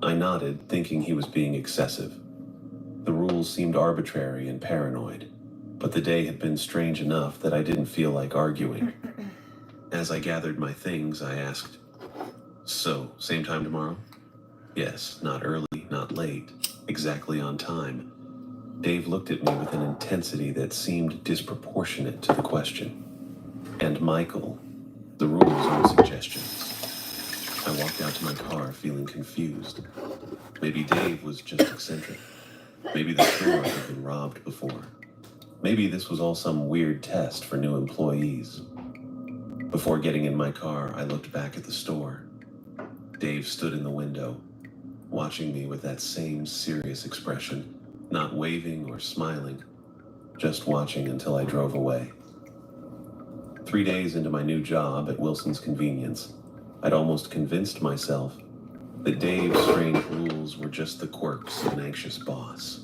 Speaker 5: I nodded, thinking he was being excessive. The rules seemed arbitrary and paranoid, but the day had been strange enough that I didn't feel like arguing. As I gathered my things, I asked, "So, same time tomorrow?" "Yes, not early, not late, exactly on time." Dave looked at me with an intensity that seemed disproportionate to the question. "And Michael, the rules aren't suggestions." I walked out to my car feeling confused. Maybe Dave was just eccentric. Maybe the store had been robbed before. Maybe this was all some weird test for new employees. Before getting in my car, I looked back at the store. Dave stood in the window, watching me with that same serious expression, not waving or smiling, just watching until I drove away. 3 days into my new job at Wilson's Convenience, I'd almost convinced myself that Dave's strange rules were just the quirks of an anxious boss.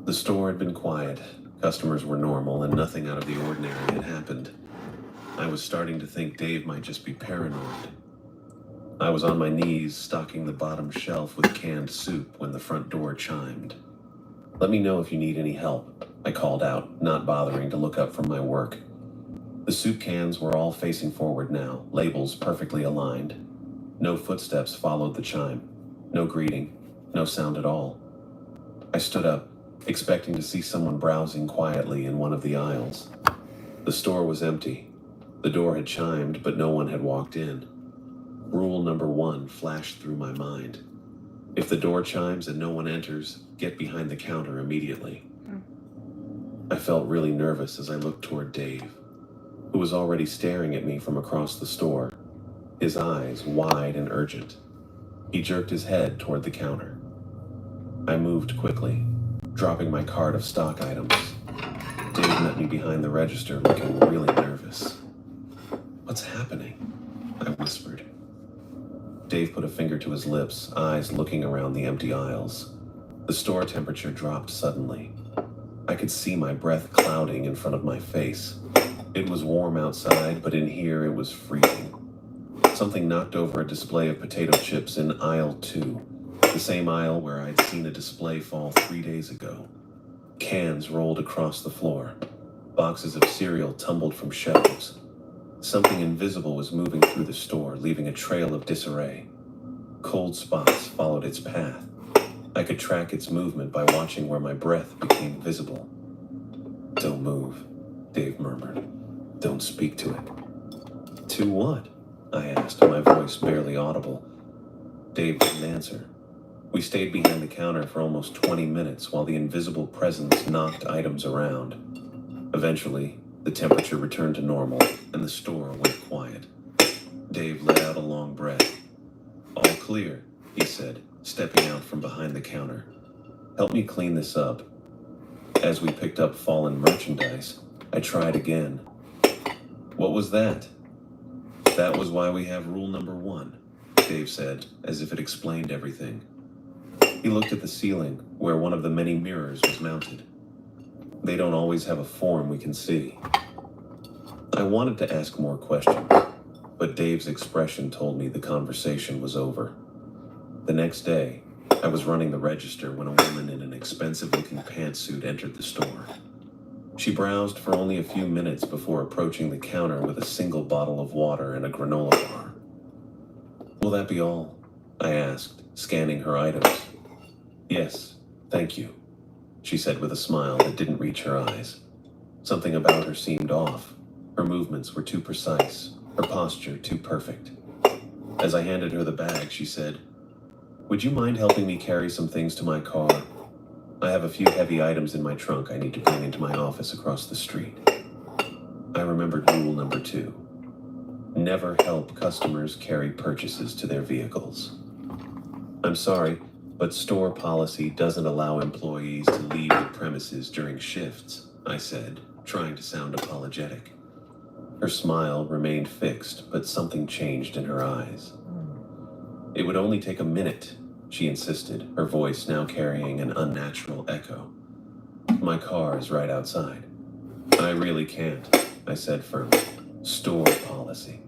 Speaker 5: The store had been quiet, customers were normal, and nothing out of the ordinary had happened. I was starting to think Dave might just be paranoid. I was on my knees, stocking the bottom shelf with canned soup when the front door chimed. "Let me know if you need any help," I called out, not bothering to look up from my work. The soup cans were all facing forward now, labels perfectly aligned. No footsteps followed the chime. No greeting. No sound at all. I stood up, expecting to see someone browsing quietly in one of the aisles. The store was empty. The door had chimed, but no one had walked in. Rule number 1 flashed through my mind. If the door chimes and no one enters, get behind the counter immediately. I felt really nervous as I looked toward Dave, who was already staring at me from across the store, his eyes wide and urgent. He jerked his head toward the counter. I moved quickly, dropping my cart of stock items. Dave met me behind the register, looking really nervous. "What's happening?" I whispered. Dave put a finger to his lips, eyes looking around the empty aisles. The store temperature dropped suddenly. I could see my breath clouding in front of my face. It was warm outside, but in here it was freezing. Something knocked over a display of potato chips in aisle 2, the same aisle where I'd seen a display fall 3 days ago. Cans rolled across the floor. Boxes of cereal tumbled from shelves. Something invisible was moving through the store, leaving a trail of disarray. Cold spots followed its path. I could track its movement by watching where my breath became visible. "Don't move," Dave murmured. "Don't speak to it." "To what?" I asked, my voice barely audible. Dave didn't answer. We stayed behind the counter for almost 20 minutes while the invisible presence knocked items around. Eventually, the temperature returned to normal and the store went quiet. Dave let out a long breath. "All clear," he said, stepping out from behind the counter. "Help me clean this up." As we picked up fallen merchandise, I tried again. "What was that?" "That was why we have rule number 1, Dave said, as if it explained everything. He looked at the ceiling, where one of the many mirrors was mounted. "They don't always have a form we can see." I wanted to ask more questions, but Dave's expression told me the conversation was over. The next day, I was running the register when a woman in an expensive-looking pantsuit entered the store. She browsed for only a few minutes before approaching the counter with a single bottle of water and a granola bar. "Will that be all?" I asked, scanning her items. "Yes, thank you," she said with a smile that didn't reach her eyes. Something about her seemed off. Her movements were too precise, her posture too perfect. As I handed her the bag, she said, "Would you mind helping me carry some things to my car? I have a few heavy items in my trunk I need to bring into my office across the street." I remembered rule number 2. Never help customers carry purchases to their vehicles. "I'm sorry, but store policy doesn't allow employees to leave the premises during shifts," I said, trying to sound apologetic. Her smile remained fixed, but something changed in her eyes. "It would only take a minute," she insisted, her voice now carrying an unnatural echo. "My car is right outside." "I really can't," I said firmly. "Store policy."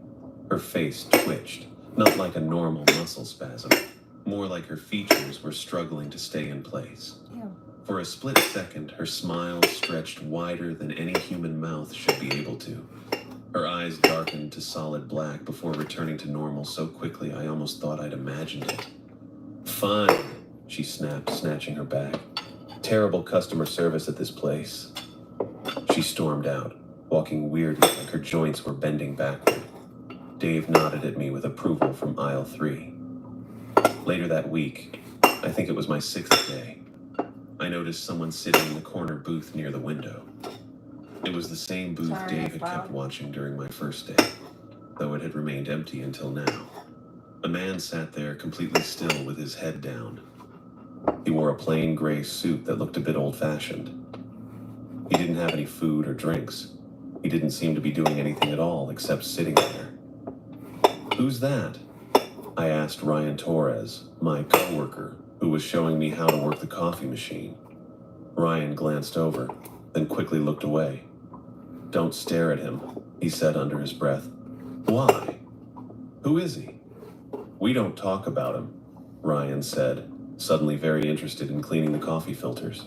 Speaker 5: Her face twitched, not like a normal muscle spasm, more like her features were struggling to stay in place.
Speaker 2: Ew.
Speaker 5: For a split second, her smile stretched wider than any human mouth should be able to. Her eyes darkened to solid black before returning to normal so quickly I almost thought I'd imagined it. "Fine," she snapped, snatching her bag. "Terrible customer service at this place." She stormed out, walking weirdly like her joints were bending backward. Dave nodded at me with approval from aisle 3. Later that week, I think it was my 6th day, I noticed someone sitting in the corner booth near the window. It was the same booth
Speaker 2: Sorry,
Speaker 5: Dave
Speaker 2: it's
Speaker 5: had
Speaker 2: loud.
Speaker 5: kept watching during my first day, though it had remained empty until now. A man sat there completely still with his head down. He wore a plain gray suit that looked a bit old-fashioned. He didn't have any food or drinks. He didn't seem to be doing anything at all except sitting there. "Who's that?" I asked Ryan Torres, my coworker, who was showing me how to work the coffee machine. Ryan glanced over, then quickly looked away. "Don't stare at him," he said under his breath. "Why? Who is he?" We don't talk about him, Ryan said, suddenly very interested in cleaning the coffee filters.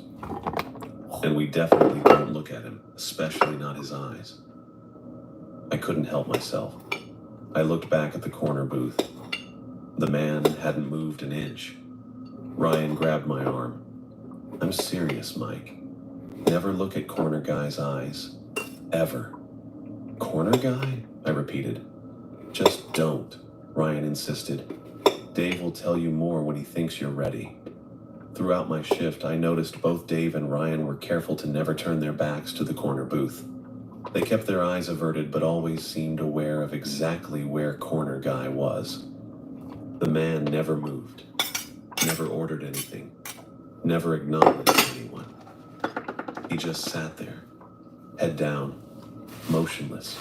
Speaker 5: And we definitely don't look at him, especially not his eyes. I couldn't help myself. I looked back at the corner booth. The man hadn't moved an inch. Ryan grabbed my arm. I'm serious, Mike. Never look at corner guy's eyes. Ever. Corner guy? I repeated. Just don't, Ryan insisted. Dave will tell you more when he thinks you're ready. Throughout my shift, I noticed both Dave and Ryan were careful to never turn their backs to the corner booth. They kept their eyes averted but always seemed aware of exactly where corner guy was. The man never moved, never ordered anything, never acknowledged anyone. He just sat there, head down, motionless.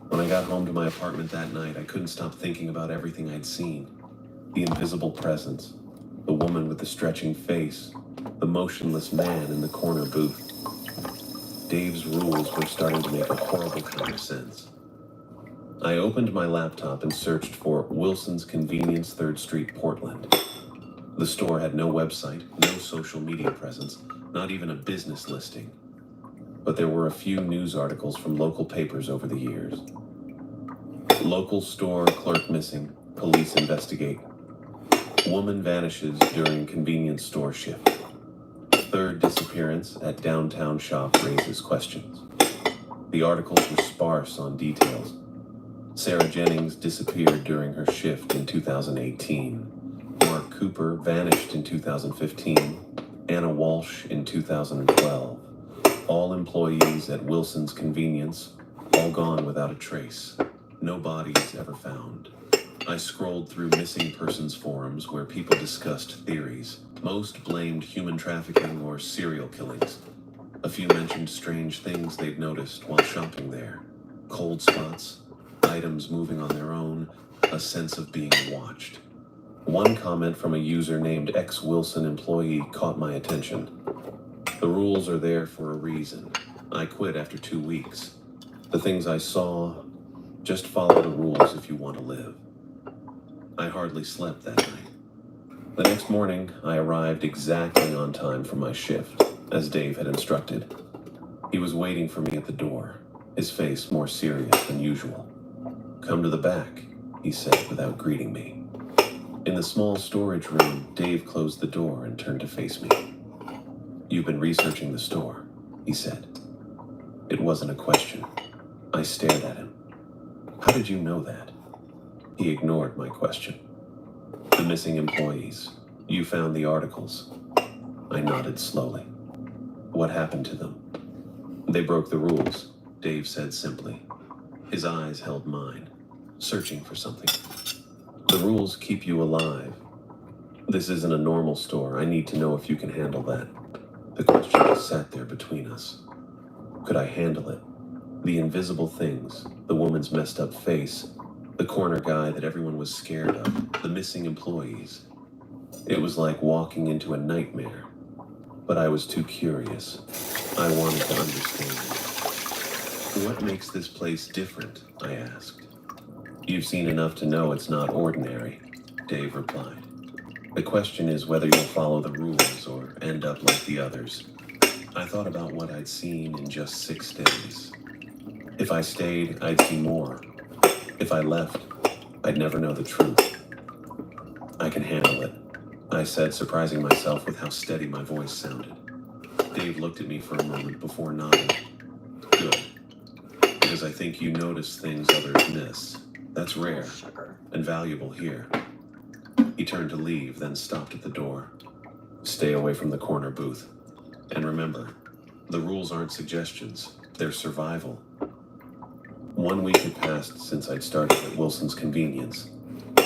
Speaker 5: When I got home to my apartment that night, I couldn't stop thinking about everything I'd seen. The invisible presence, the woman with the stretching face, the motionless man in the corner booth. Dave's rules were starting to make a horrible kind of sense. I opened my laptop and searched for Wilson's Convenience, 3rd Street, Portland. The store had no website, no social media presence, not even a business listing. But there were a few news articles from local papers over the years. Local store clerk missing, police investigate. Woman vanishes during convenience store shift. Third disappearance at downtown shop raises questions. The articles were sparse on details. Sarah Jennings disappeared during her shift in 2018. Mark Cooper vanished in 2015. Anna Walsh in 2012. All employees at Wilson's Convenience, all gone without a trace. No bodies ever found. I scrolled through missing persons forums where people discussed theories. Most blamed human trafficking or serial killings. A few mentioned strange things they'd noticed while shopping there. Cold spots, items moving on their own, a sense of being watched. One comment from a user named ex-Wilson employee caught my attention. The rules are there for a reason. I quit after 2 weeks. The things I saw, just follow the rules if you want to live. I hardly slept that night. The next morning, I arrived exactly on time for my shift, as Dave had instructed. He was waiting for me at the door, his face more serious than usual. Come to the back, he said without greeting me. In the small storage room, Dave closed the door and turned to face me. You've been researching the store, he said. It wasn't a question. I stared at him. How did you know that? He ignored my question. The missing employees. You found the articles. I nodded slowly. What happened to them? They broke the rules, Dave said simply. His eyes held mine, searching for something. The rules keep you alive. This isn't a normal store. I need to know if you can handle that. The question just sat there between us. Could I handle it? The invisible things, the woman's messed up face, the corner guy that everyone was scared of, the missing employees. It was like walking into a nightmare. But I was too curious. I wanted to understand. What makes this place different? I asked. You've seen enough to know it's not ordinary, Dave replied. The question is whether you'll follow the rules or end up like the others. I thought about what I'd seen in just 6 days. If I stayed, I'd see more. If I left, I'd never know the truth. I can handle it, I said, surprising myself with how steady my voice sounded. Dave looked at me for a moment before nodding. Good. Because I think you notice things others miss. That's rare and valuable here. He turned to leave, then stopped at the door. Stay away from the corner booth. And remember, the rules aren't suggestions, they're survival. 1 week had passed since I'd started at Wilson's Convenience,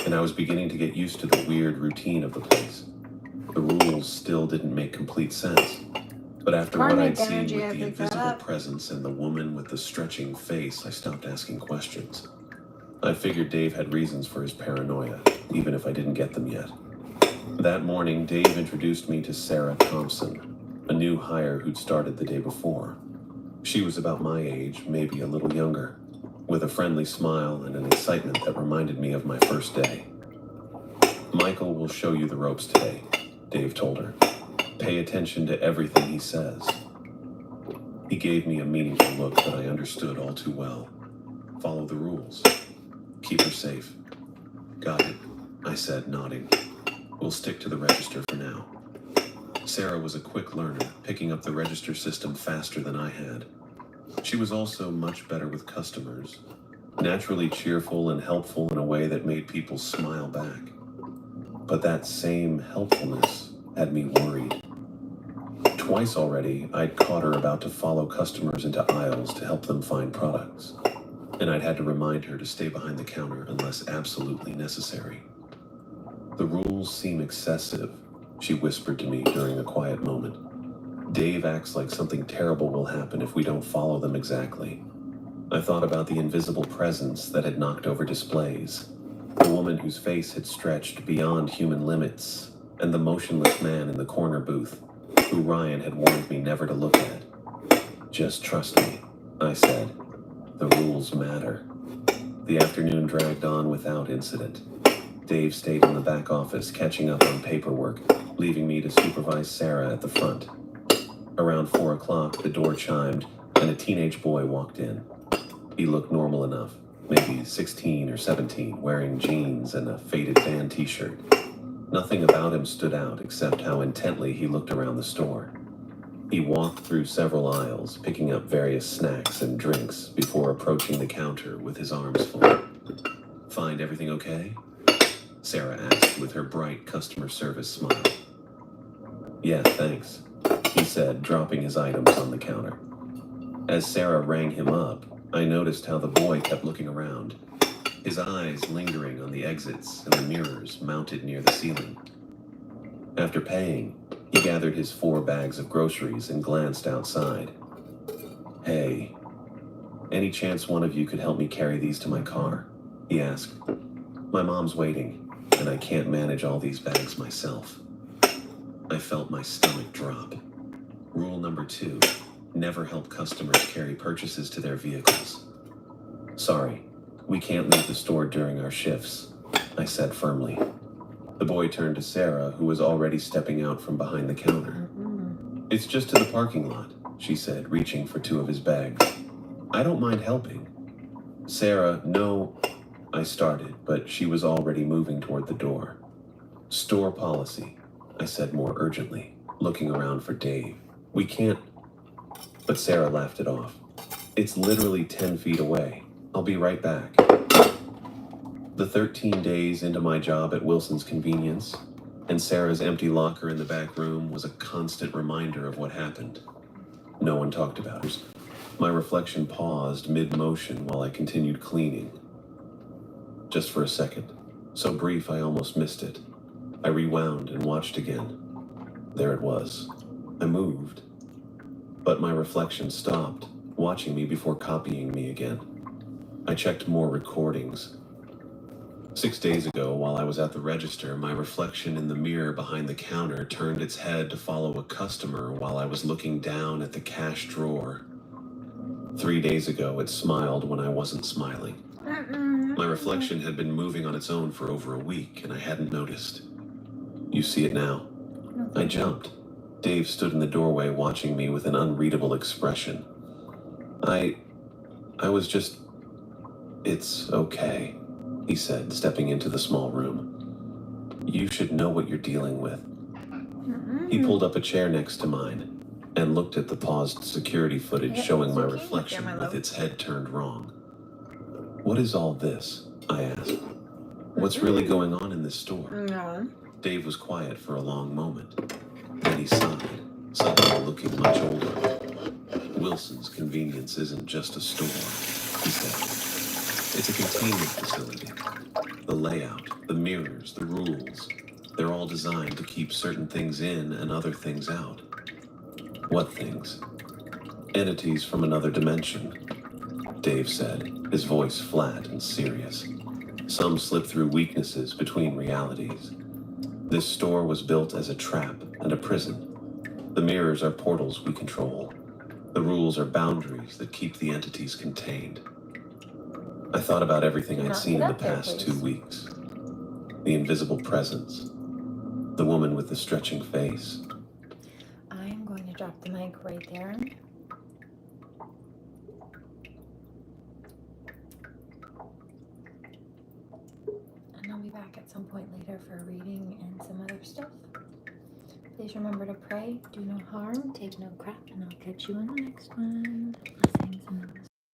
Speaker 5: and I was beginning to get used to the weird routine of the place. The rules still didn't make complete sense, but after what I'd seen with the invisible presence and the woman with the stretching face, I stopped asking questions. I figured Dave had reasons for his paranoia, even if I didn't get them yet. That morning, Dave introduced me to Sarah Thompson, a new hire who'd started the day before. She was about my age, maybe a little younger, with a friendly smile and an excitement that reminded me of my first day. Michael will show you the ropes today, Dave told her. Pay attention to everything he says. He gave me a meaningful look that I understood all too well. Follow the rules. Keep her safe. Got it, I said, nodding. We'll stick to the register for now. Sarah was a quick learner, picking up the register system faster than I had. She was also much better with customers, naturally cheerful and helpful in a way that made people smile back. But that same helpfulness had me worried. Twice already, I'd caught her about to follow customers into aisles to help them find products, and I'd had to remind her to stay behind the counter unless absolutely necessary. The rules seem excessive, she whispered to me during a quiet moment. Dave acts like something terrible will happen if we don't follow them exactly. I thought about the invisible presence that had knocked over displays, the woman whose face had stretched beyond human limits, and the motionless man in the corner booth, who Ryan had warned me never to look at. Just trust me, I said. The rules matter. The afternoon dragged on without incident. Dave stayed in the back office catching up on paperwork, leaving me to supervise Sarah at the front. Around 4 o'clock, the door chimed, and a teenage boy walked in. He looked normal enough, maybe 16 or 17, wearing jeans and a faded band t-shirt. Nothing about him stood out except how intently he looked around the store. He walked through several aisles, picking up various snacks and drinks before approaching the counter with his arms full. Find everything okay? Sarah asked with her bright customer service smile. Yeah, thanks, he said, dropping his items on the counter. As Sarah rang him up, I noticed how the boy kept looking around, his eyes lingering on the exits and the mirrors mounted near the ceiling. After paying, he gathered his 4 bags of groceries and glanced outside. Hey, any chance one of you could help me carry these to my car? He asked. My mom's waiting, and I can't manage all these bags myself. I felt my stomach drop. Rule number 2, never help customers carry purchases to their vehicles. Sorry, we can't leave the store during our shifts, I said firmly. The boy turned to Sarah, who was already stepping out from behind the counter. It's just to the parking lot, she said, reaching for 2 of his bags. I don't mind helping. Sarah, no, I started, but she was already moving toward the door. Store policy, I said more urgently, looking around for Dave. We can't... But Sarah laughed it off. It's literally 10 feet away. I'll be right back. The 13 days into my job at Wilson's Convenience, and Sarah's empty locker in the back room was a constant reminder of what happened. No one talked about it. My reflection paused mid-motion while I continued cleaning. Just for a second, so brief I almost missed it. I rewound and watched again. There it was. I moved. But my reflection stopped, watching me before copying me again. I checked more recordings. 6 days ago, while I was at the register, my reflection in the mirror behind the counter turned its head to follow a customer while I was looking down at the cash drawer. 3 days ago, it smiled when I wasn't smiling. My reflection had been moving on its own for over a week, and I hadn't noticed. You see it now. I jumped. Dave stood in the doorway watching me with an unreadable expression. I was just... It's okay, he said, stepping into the small room. You should know what you're dealing with. He pulled up a chair next to mine and looked at the paused security footage showing my reflection with its head turned wrong. What is all this? I asked. What's really going on in this store?
Speaker 3: No.
Speaker 5: Dave was quiet for a long moment. Then he sighed, suddenly looking much older. Wilson's Convenience isn't just a store, he said. It's a containment facility. The layout, the mirrors, the rules, they're all designed to keep certain things in and other things out. What things? Entities from another dimension, Dave said, his voice flat and serious. Some slip through weaknesses between realities. This store was built as a trap and a prison. The mirrors are portals we control. The rules are boundaries that keep the entities contained. I thought about everything I'd seen in the past 2 weeks. the invisible presence, the woman with the stretching face.
Speaker 2: I'm going to drop the mic right there. And I'll be back at some point later for a reading and some other stuff. Please remember to pray, do no harm, take no crap, and I'll catch you in the next one. Blessings and namaste.